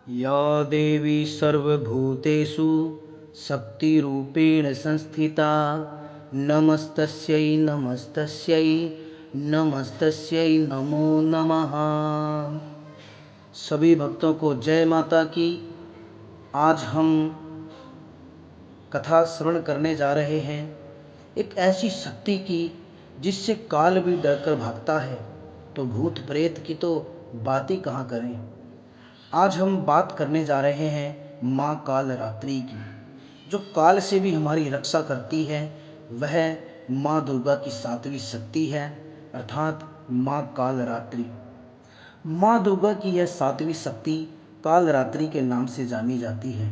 या देवी सर्वभूतेषु शक्तिरूपेण संस्थिता नमस्तस्यै नमस्तस्यै नमस्तस्यै नमो नमः। सभी भक्तों को जय माता की। आज हम कथा श्रवण करने जा रहे हैं एक ऐसी शक्ति की जिससे काल भी डरकर भागता है, तो भूत प्रेत की तो बात ही कहाँ करें। आज हम बात करने जा रहे हैं माँ कालरात्रि की, जो काल से भी हमारी रक्षा करती है। वह माँ दुर्गा की सातवीं शक्ति है, अर्थात माँ कालरात्रि। माँ दुर्गा की यह सातवीं शक्ति कालरात्रि के नाम से जानी जाती है,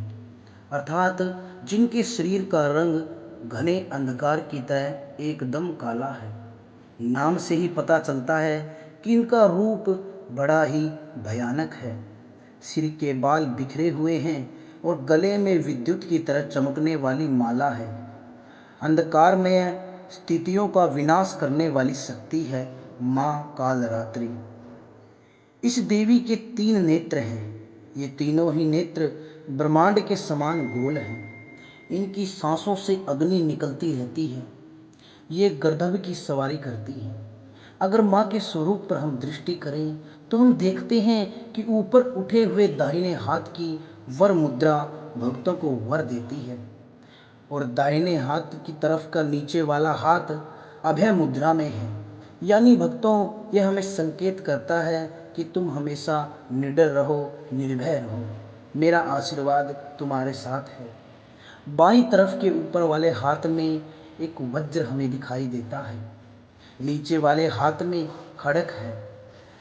अर्थात जिनके शरीर का रंग घने अंधकार की तरह एकदम काला है। नाम से ही पता चलता है कि इनका रूप बड़ा ही भयानक है। सिर के बाल बिखरे हुए हैं और गले में विद्युत की तरह चमकने वाली माला है। अंधकार में स्थितियों का विनाश करने वाली शक्ति है माँ कालरात्रि। इस देवी के 3 नेत्र हैं। ये तीनों ही नेत्र ब्रह्मांड के समान गोल हैं। इनकी सांसों से अग्नि निकलती रहती है। ये गर्दभ की सवारी करती हैं। अगर माँ के स्वरूप पर हम दृष्टि करें तो हम देखते हैं कि ऊपर उठे हुए दाहिने हाथ की वर मुद्रा भक्तों को वर देती है, और दाहिने हाथ की तरफ का नीचे वाला हाथ अभय मुद्रा में है। यानी भक्तों, यह हमें संकेत करता है कि तुम हमेशा निडर रहो, निर्भय रहो, मेरा आशीर्वाद तुम्हारे साथ है। बाईं तरफ के ऊपर वाले हाथ में एक वज्र हमें दिखाई देता है, नीचे वाले हाथ में खड़क है।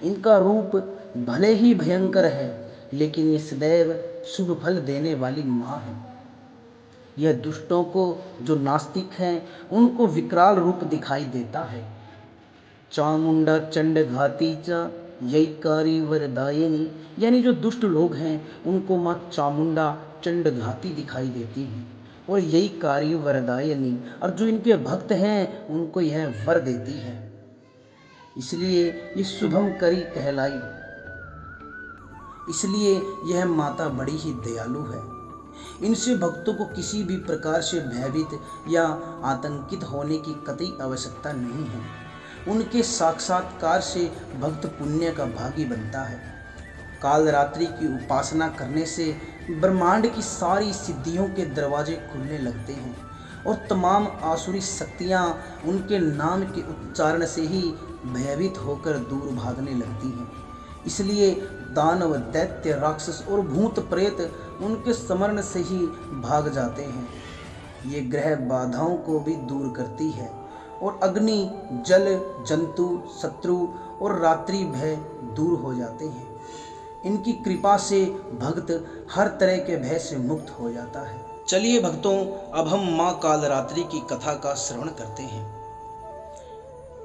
इनका रूप भले ही भयंकर है, लेकिन ये सदैव शुभ फल देने वाली माँ है। यह दुष्टों को, जो नास्तिक हैं, उनको विकराल रूप दिखाई देता है। चामुंडा चंड घाती च यैकारी वरदायिनी, यानी जो दुष्ट लोग हैं उनको माँ चामुंडा चंड घाती दिखाई देती हैं, और यही कारी वरदायिनी, और जो इनके भक्त हैं उनको यह वर देती है। इसलिए ये शुभम करी कहलाई। इसलिए यह माता बड़ी ही दयालु है। इनसे भक्तों को किसी भी प्रकार से भयभीत या आतंकित होने की कतई आवश्यकता नहीं है। उनके साक्षात्कार से भक्त पुण्य का भागी बनता है। कालरात्रि की उपासना करने से ब्रह्मांड की सारी सिद्धियों के दरवाजे खुलने लगते हैं, और तमाम आसुरी शक्तियाँ उनके नाम के उच्चारण से ही भयभीत होकर दूर भागने लगती हैं। इसलिए दानव, दैत्य, राक्षस और भूत प्रेत उनके स्मरण से ही भाग जाते हैं। ये ग्रह बाधाओं को भी दूर करती है, और अग्नि, जल, जंतु, शत्रु और रात्रि भय दूर हो जाते हैं। इनकी कृपा से भक्त हर तरह के भय से मुक्त हो जाता है। चलिए भक्तों, अब हम माँ कालरात्रि की कथा का श्रवण करते हैं।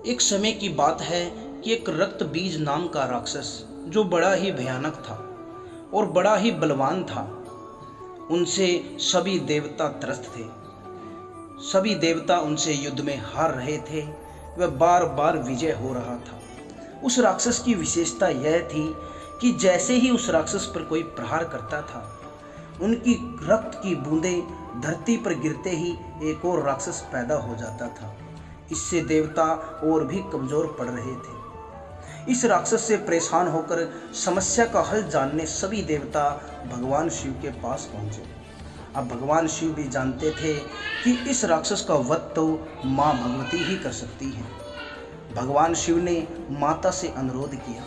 एक समय की बात है कि एक रक्त बीज नाम का राक्षस, जो बड़ा ही भयानक था और बड़ा ही बलवान था, उनसे सभी देवता त्रस्त थे। सभी देवता उनसे युद्ध में हार रहे थे। वह बार बार विजय हो रहा था। उस राक्षस की विशेषता यह थी कि जैसे ही उस राक्षस पर कोई प्रहार करता था, उनकी रक्त की बूंदें धरती पर गिरते ही एक और राक्षस पैदा हो जाता था। इससे देवता और भी कमजोर पड़ रहे थे। इस राक्षस से परेशान होकर समस्या का हल जानने सभी देवता भगवान शिव के पास पहुंचे। अब भगवान शिव भी जानते थे कि इस राक्षस का वध तो माँ भगवती ही कर सकती हैं। भगवान शिव ने माता से अनुरोध किया,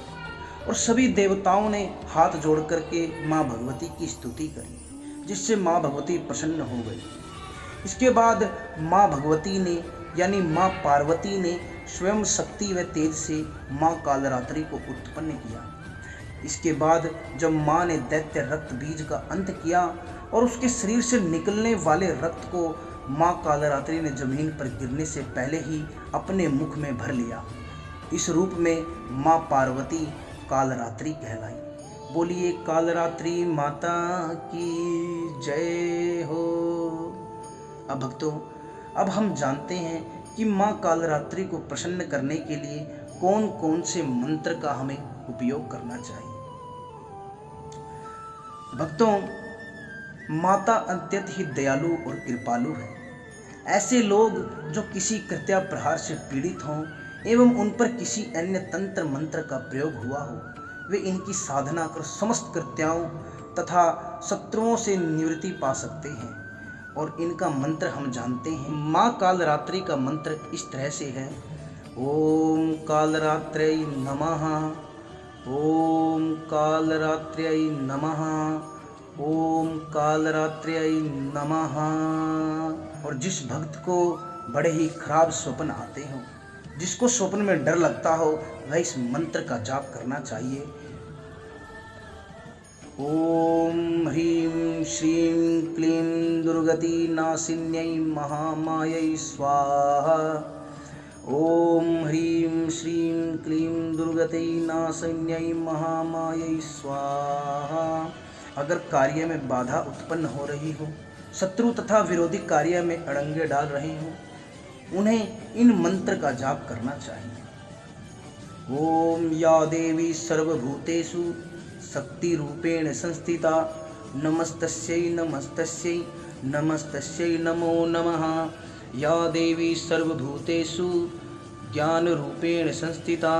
और सभी देवताओं ने हाथ जोड़ करके माँ भगवती की स्तुति करी, जिससे माँ भगवती प्रसन्न हो गई। इसके बाद माँ भगवती ने, यानी माँ पार्वती ने स्वयं शक्ति व तेज से माँ कालरात्रि को उत्पन्न किया। इसके बाद जब माँ ने दैत्य रक्त बीज का अंत किया और उसके शरीर से निकलने वाले रक्त को माँ कालरात्रि ने जमीन पर गिरने से पहले ही अपने मुख में भर लिया, इस रूप में माँ पार्वती कालरात्रि कहलाई। बोलिए कालरात्रि माता की जय हो। अब भक्तों, अब हम जानते हैं कि माँ कालरात्रि को प्रसन्न करने के लिए कौन कौन से मंत्र का हमें उपयोग करना चाहिए। भक्तों, माता अत्यंत ही दयालु और कृपालु है। ऐसे लोग जो किसी कृत्या प्रहार से पीड़ित हों एवं उन पर किसी अन्य तंत्र मंत्र का प्रयोग हुआ हो, वे इनकी साधना कर समस्त कृत्याओं तथा शत्रुओं से निवृत्ति पा सकते हैं। और इनका मंत्र हम जानते हैं। माँ कालरात्रि का मंत्र इस तरह से है: ओम कालरात्रै नमः, ओम कालरात्रै नमः, ओम कालरात्रै नमः। और जिस भक्त को बड़े ही खराब स्वप्न आते हों, जिसको स्वप्न में डर लगता हो, वह इस मंत्र का जाप करना चाहिए। ओम ह्रीं श्रीं क्लीं दुर्गति नाशिन्यै महामायै स्वाहा। ओम ह्रीं श्रीं क्लीं दुर्गति नाशिन्यै महामायै स्वाहा। अगर कार्य में बाधा उत्पन्न हो रही हो, शत्रु तथा विरोधी कार्य में अड़ंगे डाल रहे हो, उन्हें इन मंत्र का जाप करना चाहिए। ओम या देवी सर्वभूतेषु शक्ति रूपेण संस्थिता नमस्तस्यै नमस्तस्यै नमस्तस्यै नमो नमः। या देवी सर्वभूतेषु ज्ञान रूपेण संस्थिता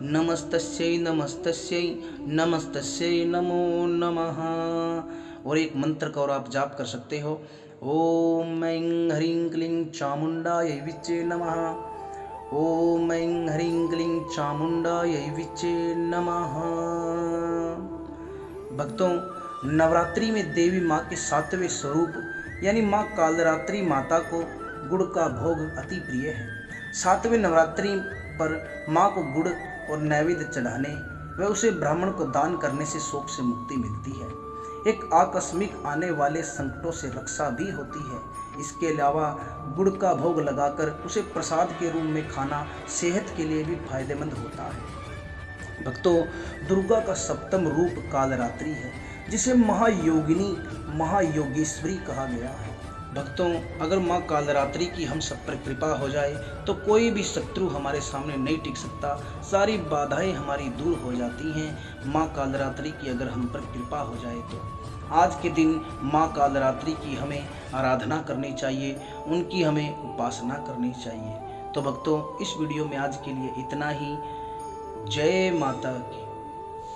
नमस्तस्यै नमस्तस्यै नमस्तस्यै नमो नमः। और एक मंत्र का और आप जाप कर सकते हो। ओम ऐं ह्रीं क्लीं चामुंडायै विच्चे नमः। ओम ऐं ह्रीं क्लीं चामुंडायै विच्चे नमः। भक्तों, नवरात्रि में देवी माँ के 7वें स्वरूप यानी माँ कालरात्रि माता को गुड़ का भोग अति प्रिय है। 7वें नवरात्रि पर माँ को गुड़ और नैवेद्य चढ़ाने व उसे ब्राह्मण को दान करने से शोक से मुक्ति मिलती है। एक आकस्मिक आने वाले संकटों से रक्षा भी होती है। इसके अलावा गुड़ का भोग लगाकर उसे प्रसाद के रूप में खाना सेहत के लिए भी फायदेमंद होता है। भक्तों, दुर्गा का 7वां रूप कालरात्रि है, जिसे महायोगिनी महायोगेश्वरी कहा गया है। भक्तों, अगर माँ कालरात्रि की हम सब पर कृपा हो जाए तो कोई भी शत्रु हमारे सामने नहीं टिक सकता। सारी बाधाएं हमारी दूर हो जाती हैं माँ कालरात्रि की अगर हम पर कृपा हो जाए तो। आज के दिन माँ कालरात्रि की हमें आराधना करनी चाहिए, उनकी हमें उपासना करनी चाहिए। तो भक्तों, इस वीडियो में आज के लिए इतना ही। जय माता की।